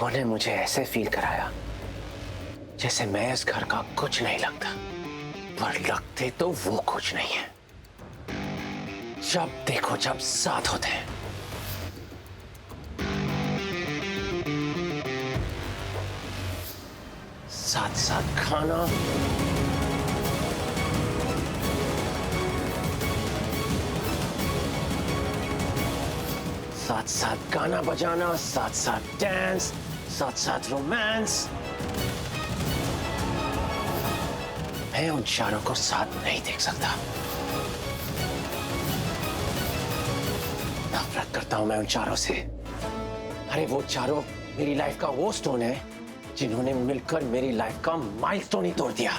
लोगों ने मुझे ऐसे फील कराया जैसे मैं इस घर का कुछ नहीं लगता, पर लगते तो वो कुछ नहीं है। जब देखो जब साथ होते हैं। साथ साथ खाना, साथ साथ गाना बजाना, साथ साथ डांस, साथ साथ रोमांस। मैं उन चारों को साथ नहीं देख सकता। नफरत करता हूं मैं उन चारों से। अरे वो चारों मेरी लाइफ का वो स्टोन है जिन्होंने मिलकर मेरी लाइफ का माइलस्टोन ही तोड़ दिया।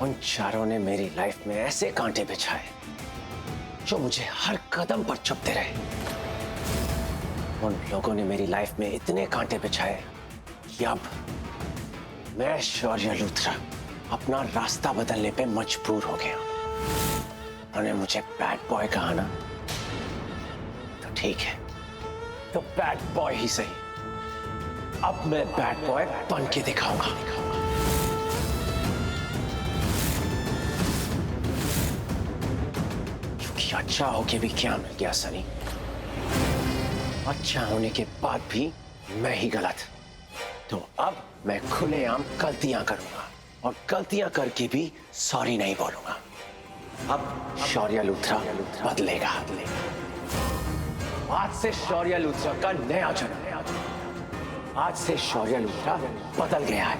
उन चारों ने मेरी लाइफ में ऐसे कांटे बिछाए जो मुझे हर कदम पर चुभते रहे। उन लोगों ने मेरी लाइफ में इतने कांटे बिछाए कि अब मैं शौर्य लूथरा अपना रास्ता बदलने पे मजबूर हो गया। उन्होंने मुझे बैड बॉय कहा ना, तो ठीक है, तो बैड बॉय ही सही। अब मैं बैड बॉय बन के दिखाऊंगा। क्योंकि अच्छा होके भी क्या मिल गया सनी? अच्छा होने के बाद भी मैं ही गलत। तो अब मैं खुलेआम गलतियां करूंगा और गलतियां करके भी सॉरी नहीं बोलूंगा। अब शौर्य लूथरा बदलेगा। आज से शौर्य लूथरा का नया जन्म। आज से शौर्य लूथरा बदल गया है।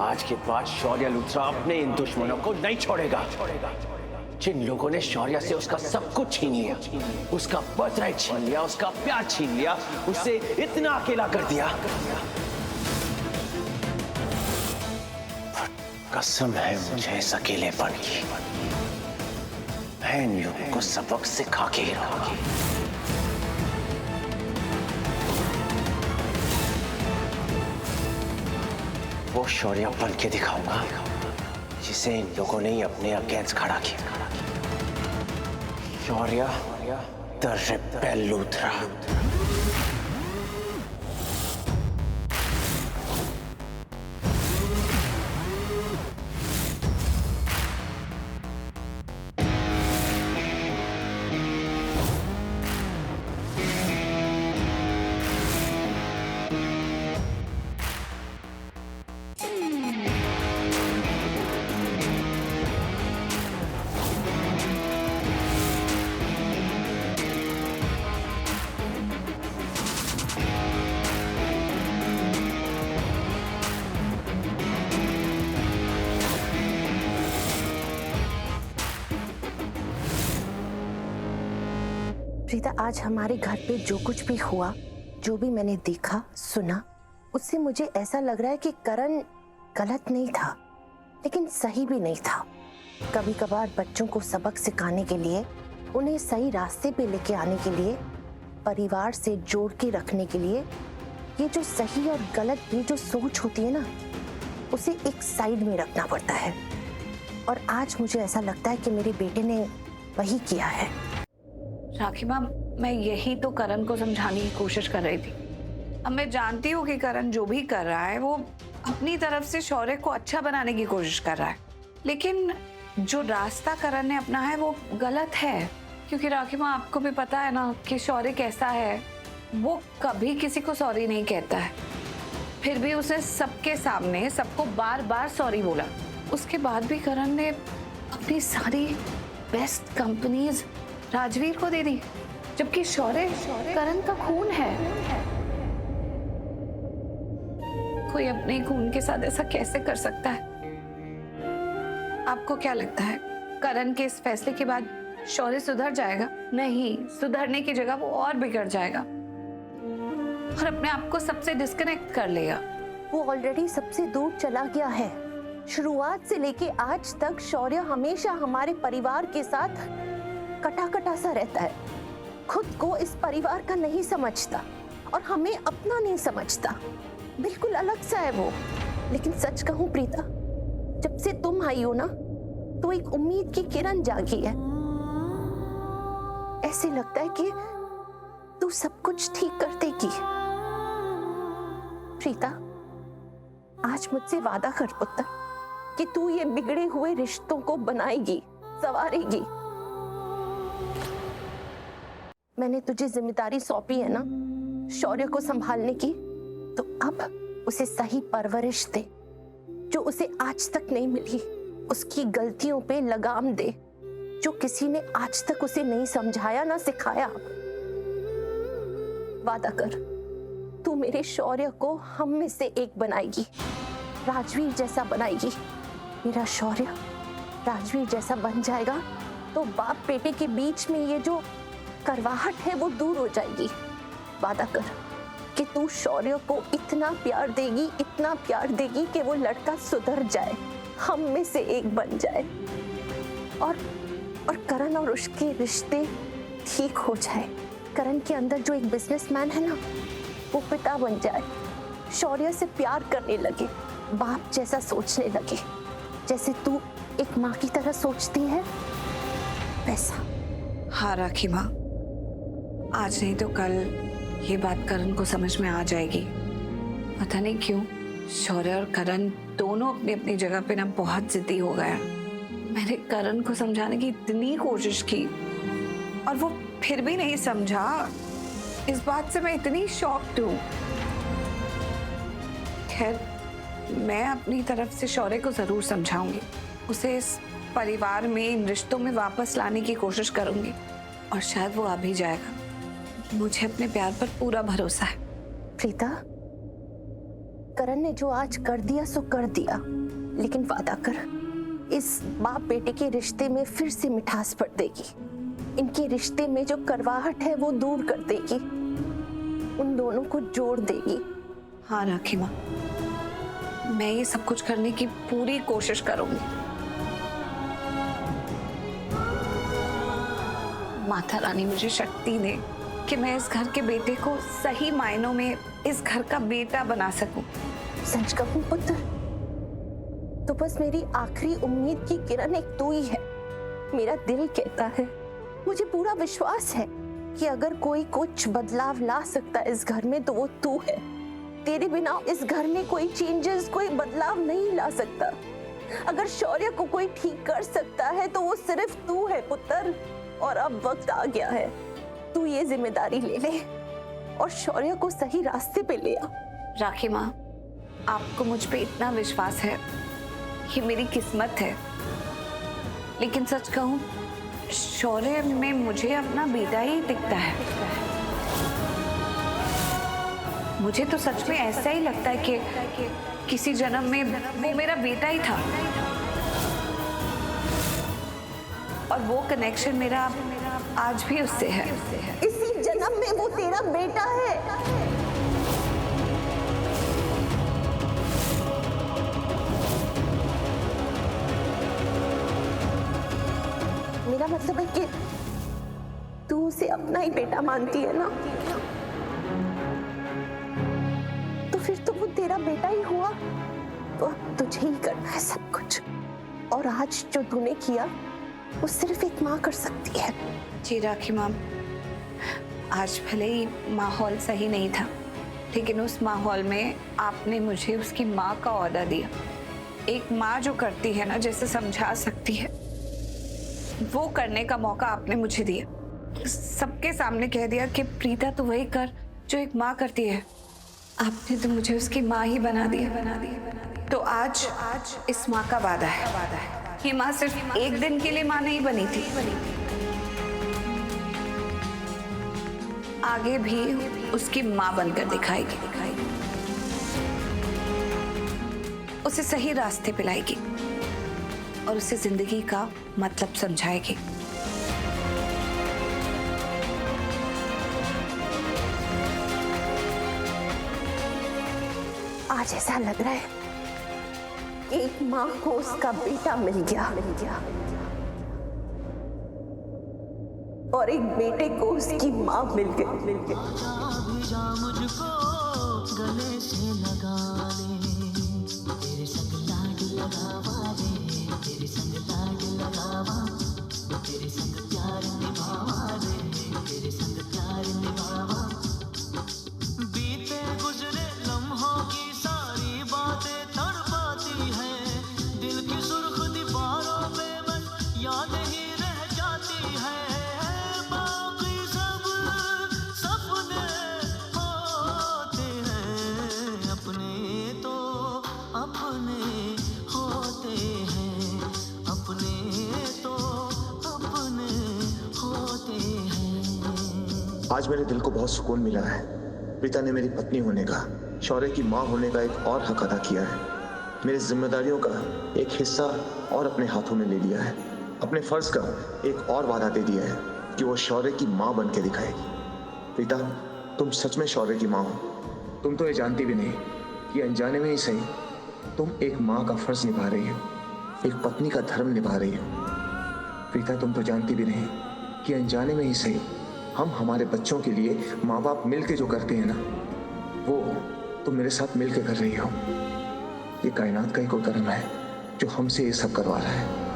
आज के बाद शौर्य लूथरा अपने इन दुश्मनों को नहीं छोड़ेगा जिन लोगों ने शौर्य से उसका सब कुछ छीन लिया, उसका बर्थराइट छीन लिया, उसका प्यार छीन लिया, उसे इतना अकेला कर दिया। कसम है मुझे इस अकेलेपन की। मैं इन लोगों को सबक सिखा के ही रहूंगा। वो शौर्य बन के दिखाऊंगा जिसे इन लोगों ने ही अपने अगेंस्ट खड़ा किया। शौर्य द रेबेल लूथरा। प्रीता, आज हमारे घर पे जो कुछ भी हुआ, जो भी मैंने देखा सुना, उससे मुझे ऐसा लग रहा है कि करण गलत नहीं था, लेकिन सही भी नहीं था। कभी कभार बच्चों को सबक सिखाने के लिए, उन्हें सही रास्ते पे लेके आने के लिए, परिवार से जोड़ के रखने के लिए, ये जो सही और गलत की जो सोच होती है ना, उसे एक साइड में रखना पड़ता है। और आज मुझे ऐसा लगता है कि मेरे बेटे ने वही किया है। राखी मैम, मैं यही तो करण को समझाने की कोशिश कर रही थी। अब मैं जानती हूँ कि करण जो भी कर रहा है वो अपनी तरफ से शौर्य को अच्छा बनाने की कोशिश कर रहा है, लेकिन जो रास्ता करण ने अपना है वो गलत है। क्योंकि राखी मैम, आपको भी पता है ना कि शौर्य कैसा है। वो कभी किसी को सॉरी नहीं कहता है, फिर भी उसने सबके सामने सबको बार बार सॉरी बोला। उसके बाद भी करण ने अपनी सारी बेस्ट कंपनीज राजवीर को दे दी, जबकि शौर्य करण का खून है। कोई अपने खून के साथ ऐसा कैसे कर सकता है? आपको क्या लगता है, करण के इस फैसले के बाद शौर्य सुधर जाएगा? नहीं, सुधरने की जगह वो और बिगड़ जाएगा और अपने आप को सबसे डिस्कनेक्ट कर लेगा। वो ऑलरेडी सबसे दूर चला गया है। शुरुआत से लेके आज तक शौर्य हमेशा हमारे परिवार के साथ कटा कटा सा रहता है। खुद को इस परिवार का नहीं समझता और हमें अपना नहीं समझता। बिल्कुल अलग सा है वो। लेकिन सच कहूं प्रीता, जब से तुम आई हो ना, तो एक उम्मीद की किरण जागी है। ऐसे लगता है कि तू सब कुछ ठीक कर देगी। प्रीता, आज मुझसे वादा कर पुत्र कि तू ये बिगड़े हुए रिश्तों को बनाएगी, संवारेगी। मैंने तुझे जिम्मेदारी सौंपी है ना शौर्य को संभालने की, तो अब उसे सही परवरिश दे जो उसे आज तक नहीं मिली। उसकी गलतियों पे लगाम दे जो किसी ने आज तक उसे नहीं समझाया ना सिखाया। वादा कर तू मेरे शौर्य को हम में से एक बनाएगी, राजवीर जैसा बनाएगी। मेरा शौर्य राजवीर जैसा बन जाएगा तो बाप बेटे के बीच में ये जो करवाहट है वो दूर हो जाएगी। वादा कर कि तू शौर्य को इतना प्यार देगी, इतना प्यार देगी कि वो लड़का सुधर जाए, हम में से एक बन जाए, और करण और उसके रिश्ते ठीक हो जाए। करण के अंदर जो एक बिजनेसमैन है ना, वो पिता बन जाए, शौर्य से प्यार करने लगे, बाप जैसा सोचने लगे, जैसे तू एक माँ की तरह सोचती है वैसा। हाँ राखी माँ, आज नहीं तो कल ये बात करण को समझ में आ जाएगी। पता नहीं क्यों शौर्य और करण दोनों अपनी अपनी जगह पे ना बहुत जिद्दी हो गए। मैंने करण को समझाने की इतनी कोशिश की और वो फिर भी नहीं समझा। इस बात से मैं इतनी शॉक्ड हूँ। खैर, मैं अपनी तरफ से शौर्य को जरूर समझाऊंगी, उसे इस परिवार में, इन रिश्तों में वापस लाने की कोशिश करूंगी और शायद वो आ भी जाएगा। मुझे अपने प्यार पर पूरा भरोसा है। प्रीता, करण ने जो आज कर दिया सो कर दिया, लेकिन वादा कर इस बाप बेटे के रिश्ते में फिर से मिठास भर देगी। इनके रिश्ते में जो करवाहट है वो दूर कर देगी, उन दोनों को जोड़ देगी। हाँ राखी माँ, मैं ये सब कुछ करने की पूरी कोशिश करूंगी। माता रानी मुझे शक्ति दे कि मैं इस घर के बेटे को सही मायनों में इस घर का बेटा बना सकूं। सच कहूं पुत्र, तो बस मेरी आखिरी उम्मीद की किरण एक तू ही है। मेरा दिल कहता है, मुझे पूरा विश्वास है कि अगर कोई कुछ बदलाव ला सकता है इस घर में तो वो तू है। तेरे बिना इस घर में कोई चेंजेस, कोई बदलाव नहीं ला सकता। अगर शौर्य को कोई ठीक कर सकता है तो वो सिर्फ तू है पुत्र। और अब वक्त आ गया है, तू ये जिम्मेदारी ले ले और शौर्य को सही रास्ते पे ले आ। राखी माँ, आपको मुझ पे इतना विश्वास है, ये मेरी किस्मत है। लेकिन सच कहूं, शौर्य में मुझे अपना बेटा ही दिखता है। मुझे तो सच में ऐसा ही लगता है कि किसी जन्म में वो मेरा बेटा ही था और वो कनेक्शन मेरा आज भी उससे है। इसी जन्म में वो तेरा बेटा है। मेरा मतलब है कि तू उसे अपना ही बेटा मानती है ना, तो फिर तो वो तेरा बेटा ही हुआ। तो अब तुझे ही करना है सब कुछ, और आज जो तूने किया वो सिर्फ एक माँ कर सकती है। जी राखी माँ, आज भले ही माहौल सही नहीं था, लेकिन उस माहौल में आपने मुझे उसकी माँ का ऑर्डर दिया। एक माँ जो करती है ना, जैसे समझा सकती है, वो करने का मौका आपने मुझे दिया। सबके सामने कह दिया कि प्रीता तू वही कर जो एक माँ करती है। आपने तो मुझे उसकी माँ ही बना दिया। तो आज इस माँ का वादा है। ये माँ सिर्फ एक दिन के लिए माँ नहीं बनी थी, आगे भी उसकी माँ बनकर दिखाएगी। उसे सही रास्ते पे लाएगी और उसे जिंदगी का मतलब समझाएगी। आज ऐसा लग रहा है एक माँ को उसका बेटा मिल गया और एक बेटे को उसकी माँ मिल गई। गले से लगा ले, तेरे संग लाड लगावा रे, तेरे संग लाड लगावा, तेरे संग प्यार निभावा रे, तेरे संग प्यार निभावा। आज मेरे दिल को बहुत सुकून मिला है। प्रीता ने मेरी पत्नी होने का, शौर्य की माँ होने का एक और हक अदा किया है। मेरी जिम्मेदारियों का एक हिस्सा और अपने हाथों में ले लिया है। अपने फर्ज का एक और वादा दे दिया है कि वो शौर्य की माँ बन के दिखाएगी। प्रीता, तुम सच में शौर्य की माँ हो। तुम तो ये जानती भी नहीं कि अनजाने में ही सही तुम एक माँ का फर्ज निभा रही हो, एक पत्नी का धर्म निभा रही हो। प्रीता, तुम तो जानती भी नहीं कि अनजाने में ही सही हम हमारे बच्चों के लिए माँ बाप मिलके जो करते हैं ना, वो तुम मेरे साथ मिलके कर रही हो। ये कायनात का ही कोई कर्म है जो हमसे ये सब करवा रहा है।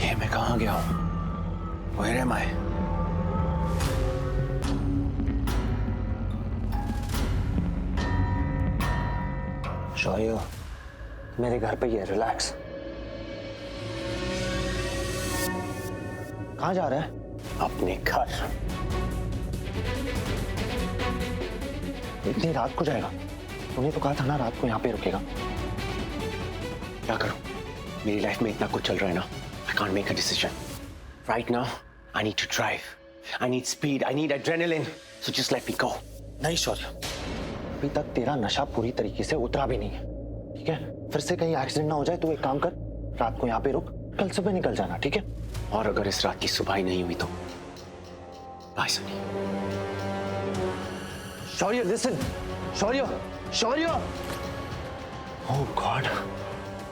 ये मैं कहाँ गया हूँ? Where am I? शौर्य, मेरे घर पे ही है, रिलैक्स। कहाँ जा रहा है? अपने घर। इतनी रात को जाएगा? तूने तो कहा था ना रात को यहाँ पे रुकेगा। क्या करूं? मेरी लाइफ में इतना कुछ चल रहा है ना, I can't make a decision. Right now, I need to drive. I need speed. I need adrenaline. So just let me go. नहीं शौर्य, अभी तक तेरा नशा पूरी तरीके से उतरा भी नहीं है, ठीक है? फिर से कहीं एक्सीडेंट ना हो जाए तो एक काम कर, रात को यहाँ पे रुक, कल सुबह निकल जाना, ठीक है? और अगर इस रात की सुबह ही नहीं हुई तो बाय सनी। शौर्य, लिसन, शौर्य, शौर्य। ओह गॉड,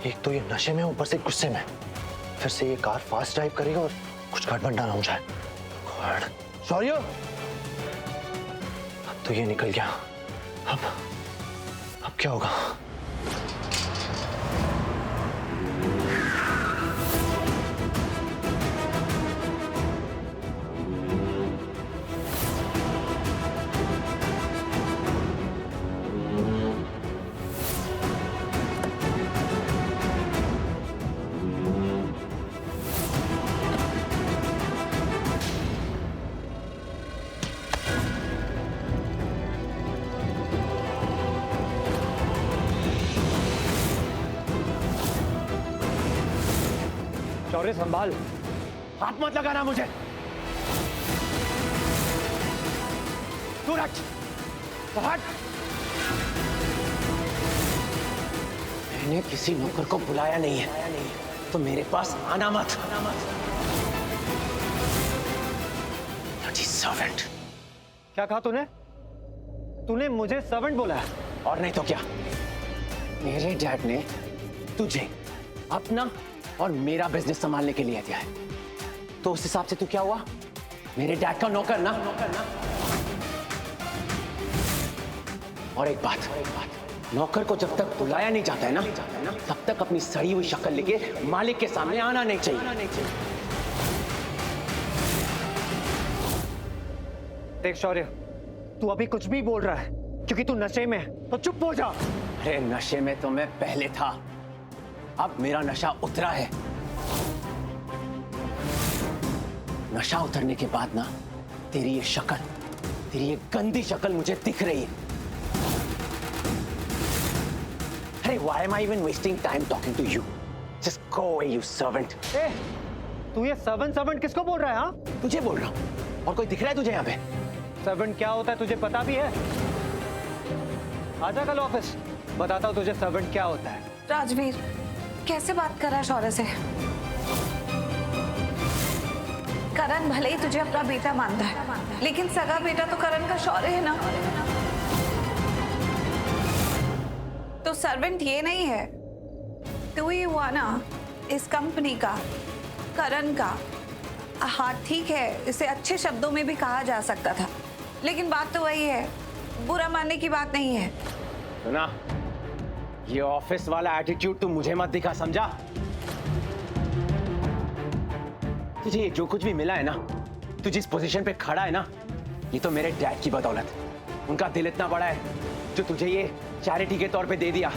एक तो ये नशे में, ऊपर से गुस्से में, फिर से ये कार फास्ट ड्राइव करेगा और कुछ गड़बड़ ना हो जाए। गॉड, शौर्य, अब तो ये निकल गया। अब क्या होगा? शौर्य, संभाल, हाथ मत लगाना मुझे। तू हट, हट। मैंने किसी नौकर को बुलाया नहीं है, तो मेरे पास आना मत। Bloody servant। क्या कहा तूने? तूने मुझे सर्वेंट बोला है? और नहीं तो क्या? मेरे डैड ने तुझे अपना और मेरा बिजनेस संभालने के लिए दिया है, तो उस हिसाब से तू क्या हुआ? मेरे डैड का नौकर ना। और एक बात, नौकर को जब तक बुलाया नहीं जाता है ना, तब तक अपनी सड़ी हुई शक्ल लेके मालिक के सामने आना नहीं चाहिए। देख शौर्य, तू अभी कुछ भी बोल रहा है क्योंकि तू नशे में है, तो चुप हो जा। अरे नशे में तो मैं पहले था, अब मेरा नशा उतरा है। नशा उतरने के बाद ना, तेरी ये शक्ल, तेरी ये गंदी शक्ल मुझे दिख रही है। अरे why am I even wasting time talking to you? Just go away, you servant. ए, तू ये सर्वेंट किसको बोल रहा है? हाँ, तुझे बोल रहा हूँ। और कोई दिख रहा है तुझे यहाँ पे? सर्वेंट क्या होता है तुझे पता भी है? आजा कल ऑफिस, बताता हूँ तुझे सर्वेंट क्या होता है। राजवीर, कैसे बात कर रहा है शौर्य से? करण भले ही तुझे अपना बेटा मानता है, लेकिन सगा बेटा तो करण का शौर्य है ना। तो सर्वेंट ये नहीं है, तू ही हुआ ना इस कंपनी का, करण का। हाँ ठीक है, इसे अच्छे शब्दों में भी कहा जा सकता था, लेकिन बात तो वही है, बुरा मानने की बात नहीं है। सुना, ये ऑफिस वाला एटीट्यूड तू मुझे मत दिखा, समझा? तुझे ये जो कुछ भी मिला है ना, तू जिस पोजीशन पे खड़ा है ना, ये तो मेरे डैड की बदौलत। उनका दिल इतना बड़ा है जो तुझे ये चैरिटी के तौर पे दे दिया।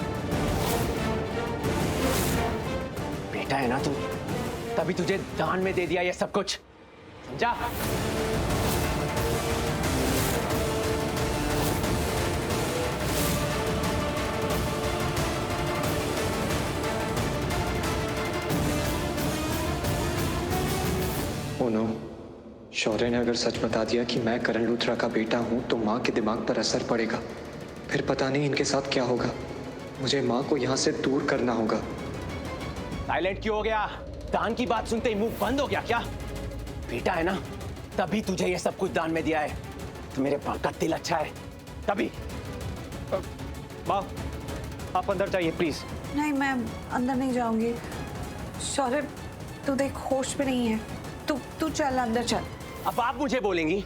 बेटा है ना तू, तभी तुझे दान में दे दिया ये सब कुछ, समझा? ओ नो, शौर्य ने अगर सच बता दिया कि मैं करण लूथरा का बेटा हूं तो माँ के दिमाग पर असर पड़ेगा। फिर पता नहीं इनके साथ क्या होगा। मुझे माँ को यहाँ से दूर करना होगा। साइलेंट क्यों हो गया? दान की बात सुनते ही मुंह बंद हो गया क्या? बेटा है ना, तभी तुझे ये सब कुछ दान में दिया है। तो मेरे बाप का दिल अच्छा है, तभी। माँ, आप अंदर जाइए प्लीज। नहीं, मैं अंदर नहीं जाऊंगी। शौर्य, तू देख होश में नहीं है। तू चल अंदर चल। अब आप मुझे बोलेंगी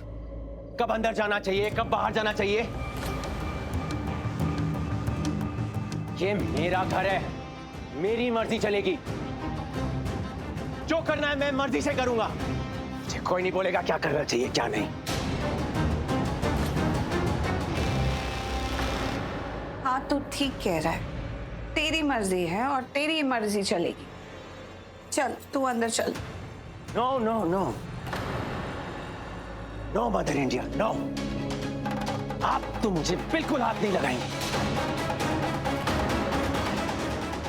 कब अंदर जाना चाहिए, कब बाहर जाना चाहिए? ये मेरा घर है, मेरी मर्जी चलेगी। जो करना है मैं मर्जी से करूंगा। मुझे कोई नहीं बोलेगा क्या करना चाहिए क्या नहीं। हाँ, तू ठीक कह रहा है। तेरी मर्जी है और तेरी मर्जी चलेगी। चल, तू अंदर चल। No no no no mother India, no. आप तो मुझे बिल्कुल हाथ नहीं लगाएंगे,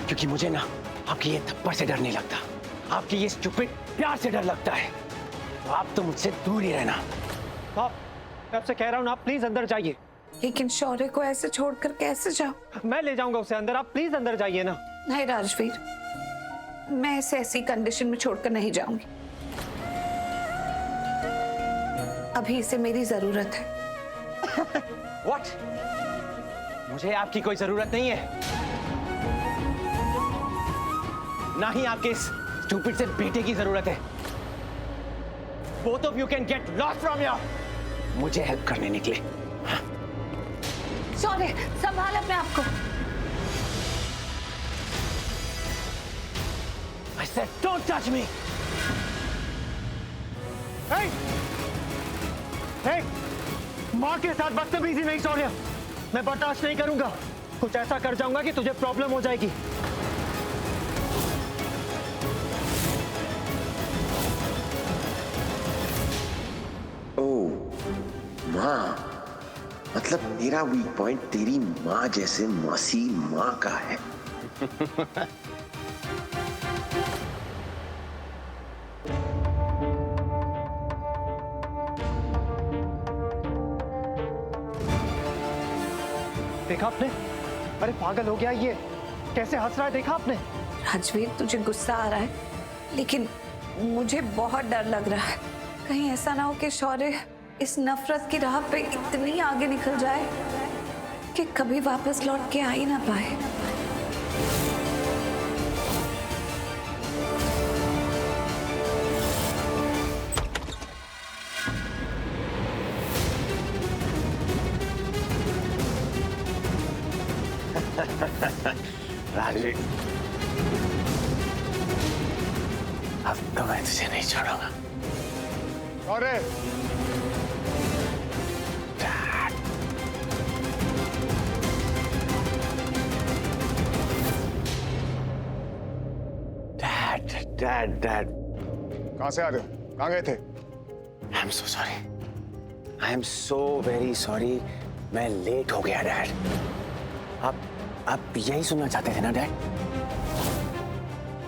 क्योंकि मुझे ना आपकी ये थप्पड़ से डर नहीं लगता, आपकी ये स्टूपिड प्यार से डर लगता है। तो आप तो मुझसे दूर ही रहना। आप, मैं आपसे कह रहा हूँ ना, आप प्लीज अंदर जाइए। लेकिन शौर्य को ऐसे छोड़कर कैसे जाऊं? मैं ले जाऊंगा उसे अंदर, आप प्लीज अंदर जाइए ना। नहीं राजवीर, मैं इसे ऐसी कंडीशन में छोड़कर नहीं जाऊंगी। अभी इसे मेरी जरूरत है। What? मुझे आपकी कोई जरूरत नहीं है, ना ही आपके इस स्टूपिड से बेटे की जरूरत है। Both of you can get lost from here. मुझे हेल्प करने निकले। शौर्य, संभाल अपने आप को। I said don't touch me. Hey! Hey! माँ के साथ बदतमीजी नहीं शौर्य, मैं बर्दाश्त नहीं करूंगा। कुछ ऐसा कर जाऊंगा कि तुझे प्रॉब्लम हो जाएगी। माँ, मतलब मेरा वीक पॉइंट तेरी माँ जैसे मासी माँ का है। देखा आपने? अरे पागल हो गया ये, कैसे हंस रहा है, देखा आपने? राजवीर, तुझे गुस्सा आ रहा है, लेकिन मुझे बहुत डर लग रहा है। कहीं ऐसा ना हो कि शौर्य इस नफरत की राह पे इतनी आगे निकल जाए कि कभी वापस लौट के आ ही ना पाए। राजवीर, अब तो मैं तुझे नहीं छोड़ूंगा। अरे डैड, कहाँ से आ रहे हो? कहाँ गए थे? आई am so sorry, I am so very sorry. मैं लेट हो गया डैड। आप यही सुनना चाहते थे ना डैड?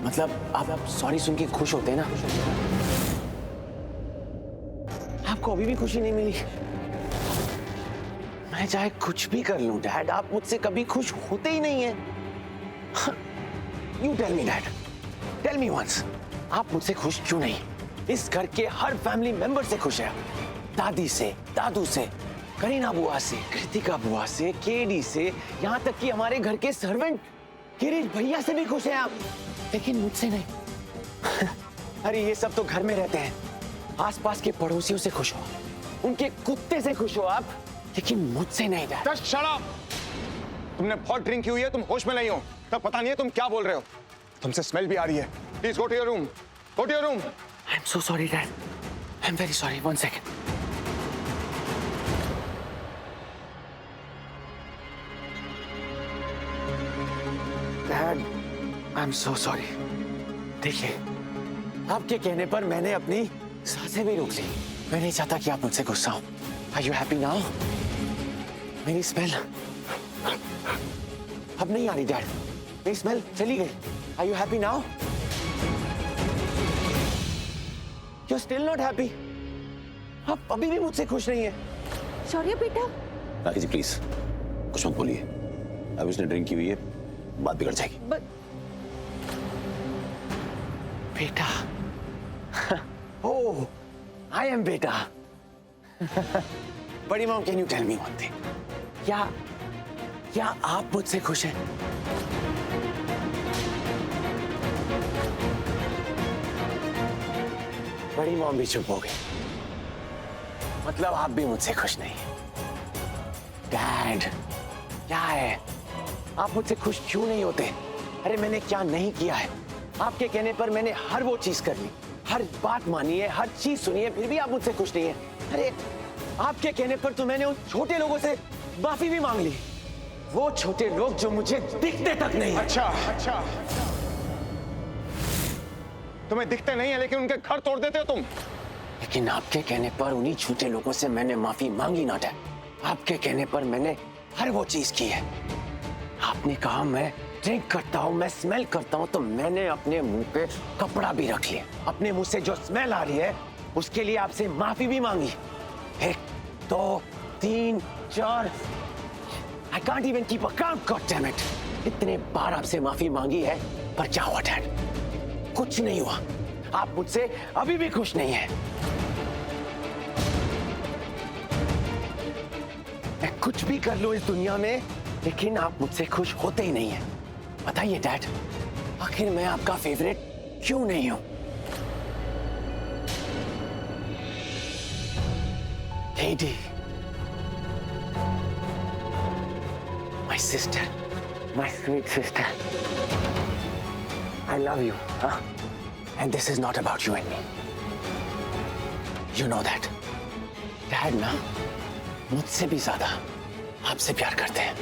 मतलब आप सॉरी सुन के खुश होते ना? आपको अभी भी खुशी नहीं मिली? मैं चाहे कुछ भी कर लूं डैड, आप मुझसे कभी खुश होते ही नहीं है। You tell me dad, tell me once, आप मुझसे खुश क्यों नहीं? इस घर के हर फैमिली मेंबर से खुश है। दादी से, दादू से, करीना बुआ से, कृतिका बुआ से, केडी से, यहाँ तक कि हमारे घर के सर्वेंट गिरीश भैया से भी खुश हैं आप, लेकिन मुझसे नहीं। अरे ये सब तो घर में रहते हैं, आसपास के पड़ोसियों से खुश हो, उनके कुत्ते से खुश हो आप, लेकिन मुझसे नहीं डैड। Just shut up! तुमने बहुत ड्रिंक की हुई है, तुम होश में नहीं हो, तब पता नहीं है तुम क्या बोल रहे हो। तुमसे स्मेल भी आ रही है। Please go to your room, go to your room. I am so sorry dad, I'm very sorry. 1 second. Dad, I'm so sorry. देखिए, आपके कहने पर मैंने अपनी सांसें भी रोक ली। मैं नहीं चाहता कि आप मुझसे गुस्सा हो। Are you happy now? मेरी स्मेल अब नहीं आ रही डैड। मेरी स्मेल चली गई। Are you happy now? You're still not happy? आप अभी भी मुझसे खुश नहीं है। शौर्य बेटा, राखी जी प्लीज कुछ मत बोलिए। अभी उसने ड्रिंक की हुई है, बात बिगड़ जाएगी। बेटा ओह आई एम बेटा बड़ी mom can you tell me one thing, क्या आप मुझसे खुश हैं? बड़ी मॉम भी चुप हो गई। मतलब आप भी मुझसे खुश नहीं हैं। डैड क्या है, आप मुझसे खुश क्यों नहीं होते? अरे मैंने क्या नहीं किया है? आपके कहने पर मैंने हर वो चीज कर ली, हर बात मानी है, हर चीज सुनी है, फिर भी आप मुझसे खुश नहीं है। अरे आपके कहने पर तो मैंने उन छोटे लोगों से माफी भी मांग ली, वो छोटे लोग जो मुझे दिखते तक नहीं। अच्छा तुम्हें दिखते नहीं है लेकिन उनके घर तोड़ देते हो तुम। लेकिन आपके कहने पर उन्हीं छोटे लोगों से मैंने माफी मांगी ना डैड। आपके कहने पर मैंने हर वो चीज की है। आपने कहा मैं ड्रिंक करता हूं, मैं स्मेल करता हूं, तो मैंने अपने मुंह पे कपड़ा भी रख लिया। अपने मुंह से जो स्मेल आ रही है उसके लिए आपसे माफी भी मांगी। 1 2 3 4 I can't even keep a count, God damn it! इतने बार आपसे माफी मांगी है, पर क्या हुआ डैड? कुछ नहीं हुआ। आप मुझसे अभी भी खुश नहीं हैं। मैं कुछ भी कर लूं इस दुनिया में, लेकिन आप मुझसे खुश होते ही नहीं हैं। बताइए डैड, आखिर मैं आपका फेवरेट क्यों नहीं हूं? Lady, my sister, my sweet sister, I love you, huh? And this is not about you and me. You know that. Dad ना मुझसे भी ज्यादा आपसे प्यार करते हैं,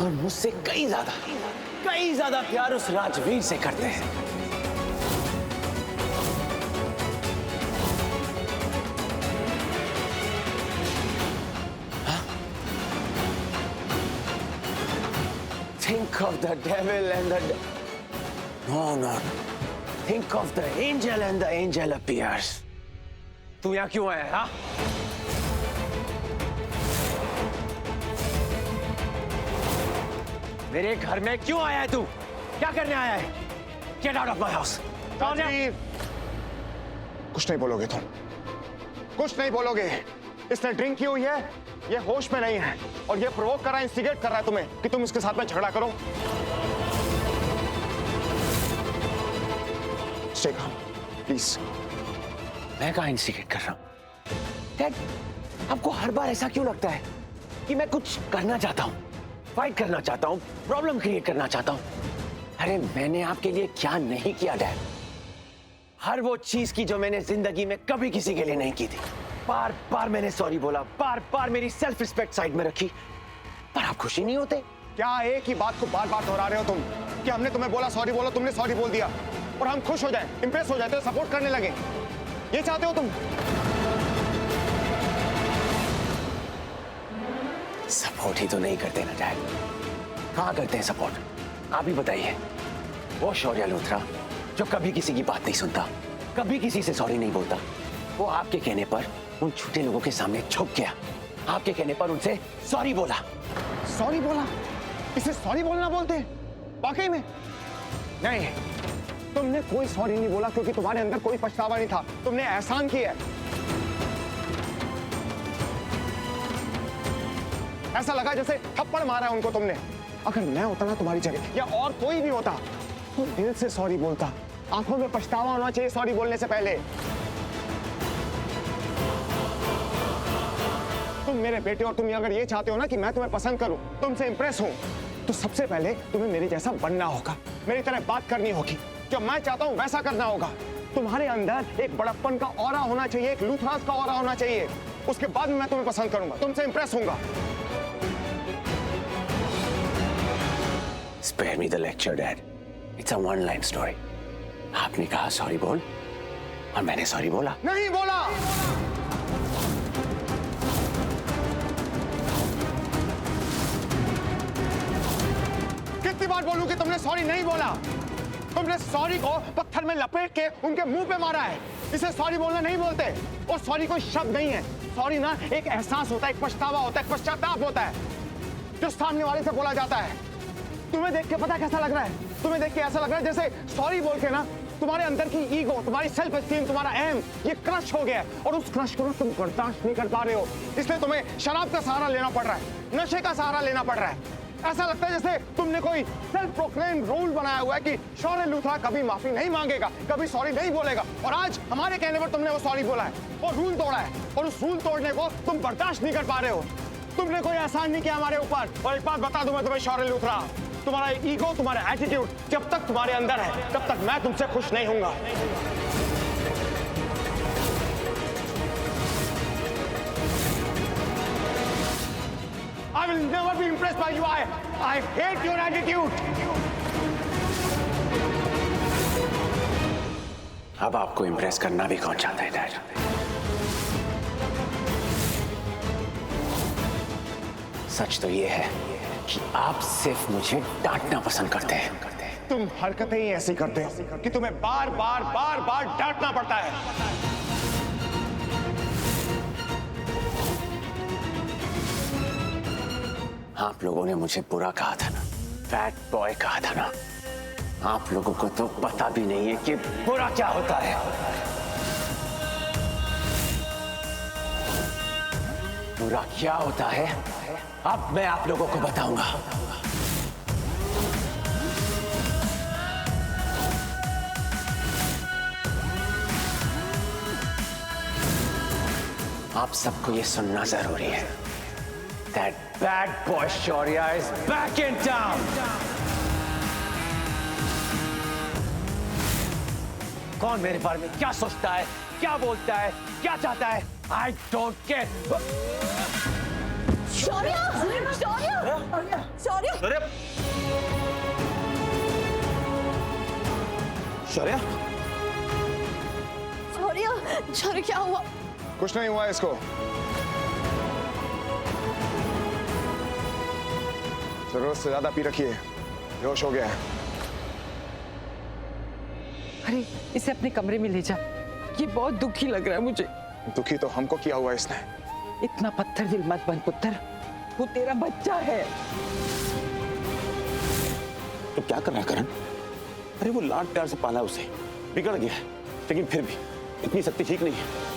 और मुझसे कई ज्यादा प्यार उस राजवीर से करते हैं। Think of the devil and the no. Think of the angel and the angel appears. तू यहाँ क्यों आया, हाँ? मेरे घर में क्यों आया है तू? क्या करने आया है? Get out of my house. Rajiv, कुछ नहीं बोलोगे तुम, कुछ नहीं बोलोगे। इसने ड्रिंक की हुई है, ये होश में नहीं है, और ये प्रोवोक कर रहा है, इंस्टिगेट कर रहा है तुम्हें कि तुम इसके साथ में झगड़ा करो। Stay calm, please. मैं कहाँ इंस्टिगेट कर रहा हूँ? डैड, आपको हर बार ऐसा क्यों लगता है कि मैं कुछ करना चाहता हूँ, फाइट करना चाहता हूँ, प्रॉब्लम क्रिएट करना चाहता हूँ? अरे मैंने आपके लिए क्या नहीं किया डैड? हर वो चीज की जो मैंने जिंदगी में कभी किसी के लिए नहीं की थी। बार बार मैंने सॉरी बोला, बार बार मेरी सेल्फ रिस्पेक्ट साइड में रखी, पर आप खुशी नहीं होते? क्या एक ही बात को बार बार दोहरा रहे हो तुम कि हमने तुम्हें बोला सॉरी बोलो, तुमने सॉरी बोल दिया और हम खुश हो जाए, इंप्रेस हो जाते हो, सपोर्ट करने लगे? ये चाहते हो तुम? सपोर्ट ही तो नहीं करते ना डैड। कहाँ करते हैं सपोर्ट? आप ही बताइए। वो शौर्य लूथरा जो कभी किसी की बात नहीं सुनता, कभी किसी से सॉरी नहीं बोलता, वो आपके कहने पर उन छोटे लोगों के सामने झुक गया, आपके कहने पर उनसे सॉरी बोला। सॉरी बोला? इसे सॉरी बोलना बोलते हैं? वाकई में? नहीं, तुमने कोई सॉरी नहीं बोला क्योंकि तुम्हारे अंदर कोई पछतावा नहीं था, तुमने एहसान किया। ऐसा लगा जैसे थप्पड़ मारा है उनको तुमने। अगर मैं होता ना तुम्हारी जगह या और कोई भी होता तो दिल से सॉरी बोलता। आंखों में पछतावा होना चाहिए सॉरी बोलने से पहले। तुम मेरे बेटे और तुम अगर ये चाहते हो ना कि मैं तुम्हें पसंद करूं, तुमसे इंप्रेस हूं, तो सबसे पहले तुम्हें मेरे जैसा बनना होगा, मेरी तरह बात करनी होगी, जो मैं चाहता हूँ वैसा करना होगा। तुम्हारे अंदर एक बड़प्पन का ऑरा होना चाहिए, एक लूथराज का ऑरा होना चाहिए। उसके बाद मैं तुम्हें पसंद करूंगा, तुमसे इंप्रेस होऊंगा। Spare me the lecture, Dad. It's a one-line story. आपने कहा सॉरी बोल और मैंने सॉरी बोला। नहीं बोला। कितनी बार बोलूं कि तुमने सॉरी नहीं बोला? तुमने सॉरी को पत्थर में लपेट के उनके मुंह पे मारा है। इसे सॉरी बोलना नहीं बोलते। और सॉरी कोई शब्द नहीं है। सॉरी ना एक एहसास होता है, एक पछतावा होता है, एक पश्चाताप होता है जो सामने वाले से बोला जाता है। तुम्हें देख के पता कैसा लग रहा है? तुम्हें देख के ऐसा लग रहा है जैसे सॉरी बोल के ना तुम्हारे अंदर की ईगो, तुम्हारी सेल्फ एस्टीम, तुम्हारा एम ये क्रश हो गया है और उस क्रश को तुम बर्दाश्त नहीं कर पा रहे हो। इसलिए तुम्हें शराब का सहारा लेना पड़ रहा है, नशे का सहारा लेना पड़ रहा है। ऐसा लगता है जैसे तुमने कोई सेल्फ प्रोक्लेम रूल बनाया हुआ है कि शौर्य लूथरा कभी माफी नहीं मांगेगा, कभी सॉरी नहीं बोलेगा। और आज हमारे कहने पर तुमने वो सॉरी बोला है और रूल तोड़ा है, और उस रूल तोड़ने को तुम बर्दाश्त नहीं कर पा रहे हो। तुमने कोई एहसान नहीं किया हमारे ऊपर। और एक बात बता दूं मैं तुम्हें शौर्य लूथरा, तुम्हारा ईगो, तुम्हारा एटीट्यूड जब तक तुम्हारे अंदर है तब तक मैं तुमसे खुश नहीं हूंगा। I will never be impressed by you. I hate your attitude. अब आपको इम्प्रेस करना भी कौन चाहता है, डैड? सच तो ये है कि आप सिर्फ मुझे डांटना पसंद करते हैं। तुम हरकतें ही ऐसी करते हो कि तुम्हें बार बार डांटना पड़ता है। आप लोगों ने मुझे बुरा कहा था ना, बैड बॉय कहा था ना। आप लोगों को तो पता भी नहीं है कि बुरा क्या होता है। बुरा क्या होता है अब मैं आप लोगों को बताऊंगा। आप सबको ये सुनना जरूरी है। That bad boy Shaurya is back in town. कौन मेरे बारे में क्या सोचता है, क्या बोलता है, क्या चाहता है? I don't care. शौर्य! शौर्य! शौर्य! शौर्य, शौर्य! शौर्य क्या हुआ? कुछ नहीं हुआ इसको। जरूरत से ज्यादा पी रखी है, बेहोश हो गया है। अरे इसे अपने कमरे में ले जा, ये बहुत दुखी लग रहा है मुझे। दुखी तो हमको किया हुआ इसने। इतना पत्थर दिल मत बन पुत्र, वो तेरा बच्चा है। तो क्या कर रहा है करण? अरे वो लाड प्यार से पाला उसे, बिगड़ गया है, लेकिन फिर भी इतनी सख्ती ठीक नहीं है।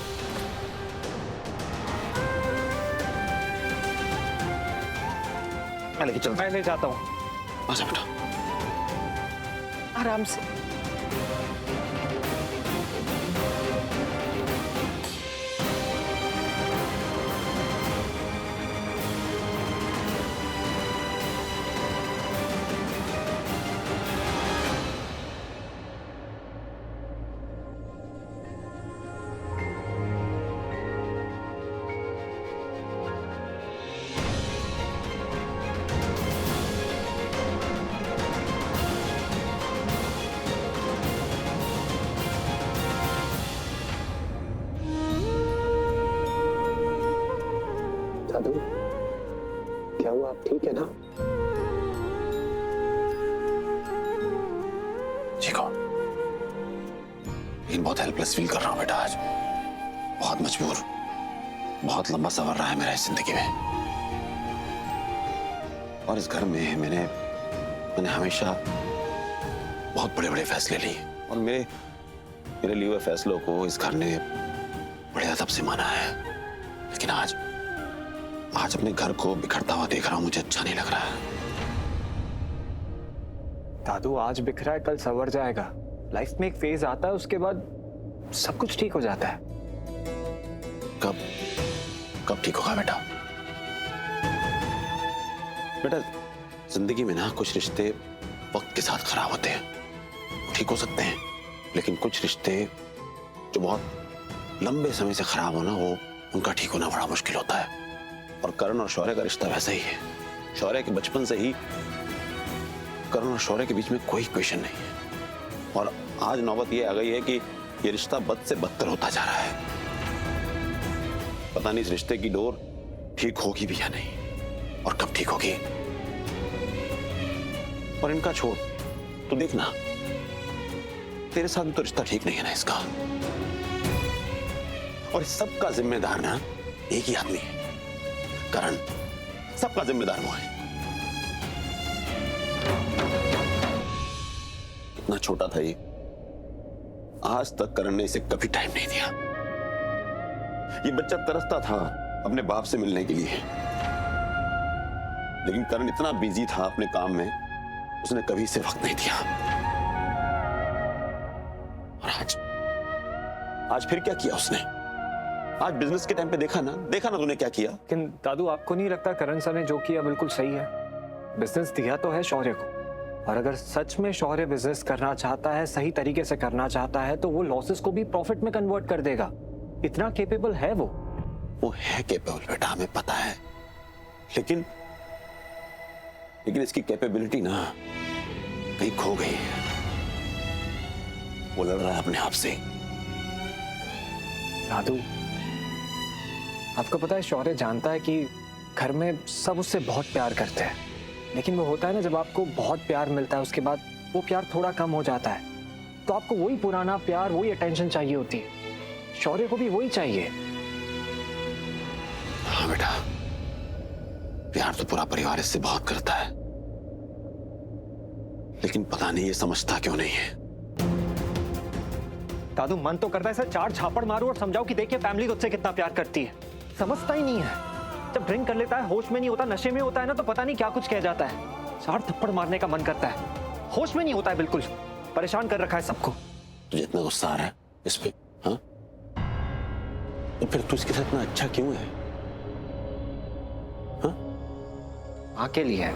मैं लेके चलता हूं। मैं ले जाता हूं। आजा बेटा, आराम से। दादू, क्या हुआ? आप ठीक है ना? ठीक हो, लेकिन बहुत हेल्पलेस फील कर रहा हूं बेटा आज। बहुत मजबूर, बहुत लंबा सफर रहा है मेरा इस जिंदगी में। और इस घर में मैंने हमेशा बहुत बड़े बड़े फैसले लिए, और मेरे लिए हुए फैसलों को इस घर ने बड़े अदब से माना है। लेकिन आज अपने घर को बिखरता हुआ देख रहा हूं, मुझे अच्छा नहीं लग रहा है। दादू आज बिखरा है, कल संवर जाएगा। लाइफ में एक फेज आता है, उसके बाद सब कुछ ठीक हो जाता है। कब ठीक होगा बेटा? बेटा जिंदगी में ना कुछ रिश्ते वक्त के साथ खराब होते हैं, ठीक हो सकते हैं, लेकिन कुछ रिश्ते जो बहुत लंबे समय से खराब होना, वो उनका ठीक होना बड़ा मुश्किल होता है। और करण और शौर्य का रिश्ता वैसा ही है। शौर्य के बचपन से ही करण और शौर्य के बीच में कोई क्वेश्चन नहीं है, और आज नौबत ये आ गई है कि ये रिश्ता बद से बदतर होता जा रहा है। पता नहीं इस रिश्ते की डोर ठीक होगी भी या नहीं, और कब ठीक होगी। और इनका छोड़, तो देखना तेरे साथ तो रिश्ता ठीक नहीं है ना इसका। और इस सब का जिम्मेदार ना एक ही आदमी है, करण। सबका जिम्मेदार वो है। इतना छोटा था ये, आज तक करण ने इसे कभी टाइम नहीं दिया। ये बच्चा तरसता था अपने बाप से मिलने के लिए, लेकिन करण इतना बिजी था अपने काम में, उसने कभी इसे वक्त नहीं दिया। और आज फिर क्या किया उसने? आज बिजनेस के टाइम पे देखा ना तूने क्या किया। लेकिन दादू, आपको नहीं लगता करण सर ने जो किया बिल्कुल सही है? बिजनेस दिया तो है शौर्य को, और अगर सच में शौर्य बिजनेस करना चाहता है, सही तरीके से करना चाहता है, तो वो लॉसेस को भी प्रॉफिट में कन्वर्ट कर देगा। इतना कैपेबल है वो है कैपेबल बेटा, हमें पता है, लेकिन इसकी कैपेबिलिटी ना कहीं खो गई है। वो लड़ रहा है अपने आप से। दादू, आपको पता है शौर्य जानता है कि घर में सब उससे बहुत प्यार करते हैं, लेकिन वो होता है ना, जब आपको बहुत प्यार मिलता है उसके बाद वो प्यार थोड़ा कम हो जाता है, तो आपको वही पुराना प्यार, वही अटेंशन चाहिए होती है। शौर्य को भी वही चाहिए। हाँ बेटा, प्यार तो पूरा परिवार इससे बहुत करता है, लेकिन पता नहीं ये समझता क्यों नहीं है। दादू, मन तो करता है सर चार झापड़ मारूं और समझाऊं कि देखिए फैमिली तुझसे कितना प्यार करती है। समझता ही नहीं है। जब ड्रिंक कर लेता है, होश में नहीं होता, नशे में होता है ना, तो पता नहीं क्या कुछ कह जाता है। चार थप्पड़ मारने का मन करता है, होश में नहीं होता है बिल्कुल। परेशान कर रखा है सबको। तुझे इतना गुस्सा आ रहा है इस पे? हाँ, तो फिर तू इसके साथ इतना अच्छा क्यों है? हाँ? माँ के लिए,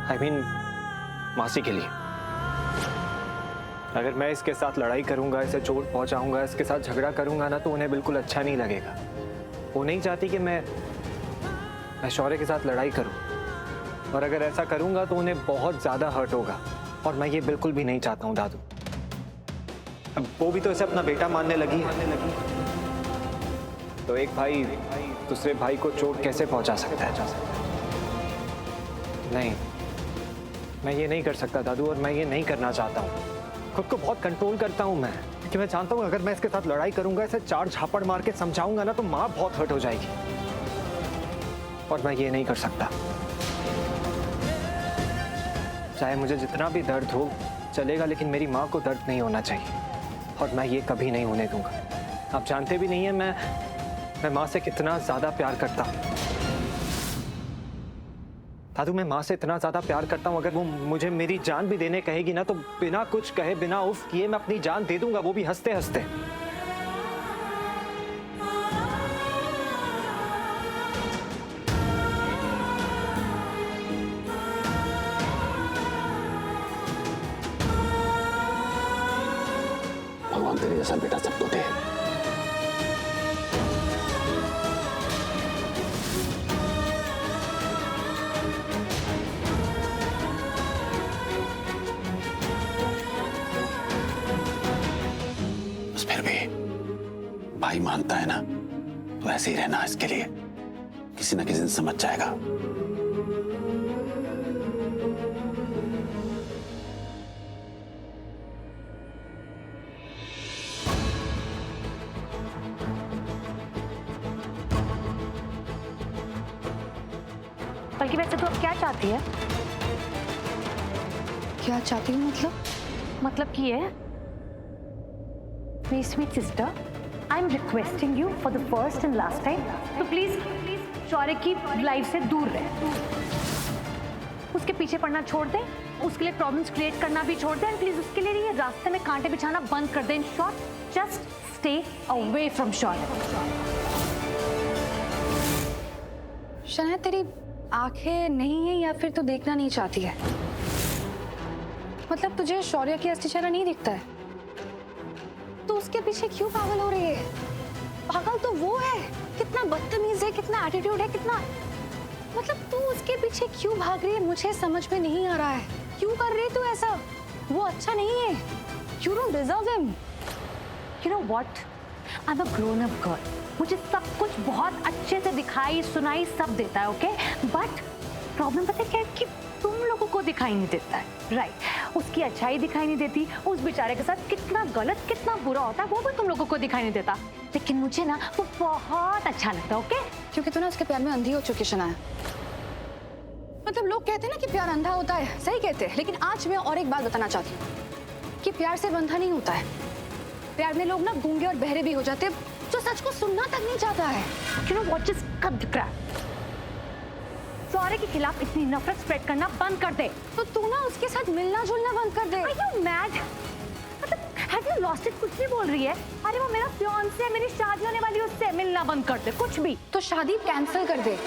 I mean, मासी के लिए। अगर मैं इसके साथ लड़ाई करूंगा, इसे चोट पहुंचाऊंगा, इसके साथ झगड़ा करूंगा ना, तो उन्हें बिल्कुल अच्छा नहीं लगेगा। वो नहीं चाहती कि मैं शौर्य के साथ लड़ाई करूं, और अगर ऐसा करूंगा तो उन्हें बहुत ज्यादा हर्ट होगा, और मैं ये बिल्कुल भी नहीं चाहता हूं दादू। अब वो भी तो इसे अपना बेटा मानने लगी है, तो एक भाई दूसरे भाई को चोट कैसे पहुंचा सकता है? नहीं, मैं ये नहीं कर सकता दादू, और मैं ये नहीं करना चाहता हूँ। खुद को बहुत कंट्रोल करता हूँ मैं, कि मैं जानता हूँ अगर मैं इसके साथ लड़ाई करूंगा, इसे चार झापड़ मार के समझाऊंगा ना, तो माँ बहुत हर्ट हो जाएगी, और मैं ये नहीं कर सकता। चाहे मुझे जितना भी दर्द हो चलेगा, लेकिन मेरी माँ को दर्द नहीं होना चाहिए, और मैं ये कभी नहीं होने दूंगा। आप जानते भी नहीं है मैं माँ से कितना ज्यादा प्यार करता हूँ दादू। मैं माँ से इतना ज्यादा प्यार करता हूँ, अगर वो मुझे मेरी जान भी देने कहेगी ना, तो बिना कुछ कहे, बिना उफ किए मैं अपनी जान दे दूंगा, वो भी हंसते हंसते। भगवान तेरे जैसा बेटा सबको दे। भाई मानता है ना, तो ऐसे ही रहना इसके लिए, किसी ना किसी दिन समझ जाएगा। बल्कि वैसे तो अब क्या चाहती है? क्या चाहती हूँ मतलब कि है मेरी sweet sister, I am requesting you for the first and last time, तो प्लीज शौर्य की लाइफ से दूर रहे, उसके पीछे पड़ना छोड़ दें, उसके लिए प्रॉब्लम्स क्रिएट करना भी छोड़ दें, एंड प्लीज उसके लिए ये रास्ते में कांटे बिछाना बंद कर दें। In short, just stay away from Shaurya. Shanaya, तेरी आंखें नहीं है या फिर तू देखना नहीं चाहती है? मतलब तुझे शौर्य की असली चेहरा नहीं दिखता है? तो उसके पीछे क्यों पागल हो रही है? पागल तो वो है, कितना बदतमीज है, कितना एटीट्यूड है, कितना, मतलब तू उसके पीछे क्यों भाग रही है मुझे समझ में नहीं आ रहा है। क्यों कर रही है तू ऐसा? वो अच्छा नहीं है। You don't deserve him. You know what? I'm a grown-up girl. मुझे सब कुछ बहुत अच्छे से दिखाई सुनाई सब देता है, ओके? बट प्रॉब्लम पता है क्या है कि तुम लोगों को दिखाई नहीं देता है, राइट? उसकी अच्छाई दिखाई नहीं देती, उस बेचारे के साथ कितना गलत कितना बुरा होता है वो भी तुम लोगों को दिखाई नहीं देता, लेकिन मुझे ना वो बहुत अच्छा लगता है, ओके? क्योंकि तू ना उसके प्यार में अंधी हो चुकी शनाया। मतलब लोग कहते हैं ना कि प्यार अंधा होता है, सही कहते हैं, लेकिन आज मैं और एक बात बताना चाहती हूँ कि प्यार सिर्फ अंधा नहीं होता है। प्यार में लोग ना गूंगे और बहरे भी हो जाते हैं, जो सच को सुनना तक नहीं चाहता है। You know what? Just cut the crap. शौर्य के खिलाफ इतनी नफरत स्प्रेड करना बंद कर दे। तो तू ना उसके साथ मिलना जुलना बंद कर दे। Are you mad? मतलब have you lost it? कुछ भी बोल रही है। अरे वो मेरा fiancé है, मेरी शादी होने वाली है, उससे मिलना बंद कर दे, कुछ भी। तो शादी कैंसिल कर दे।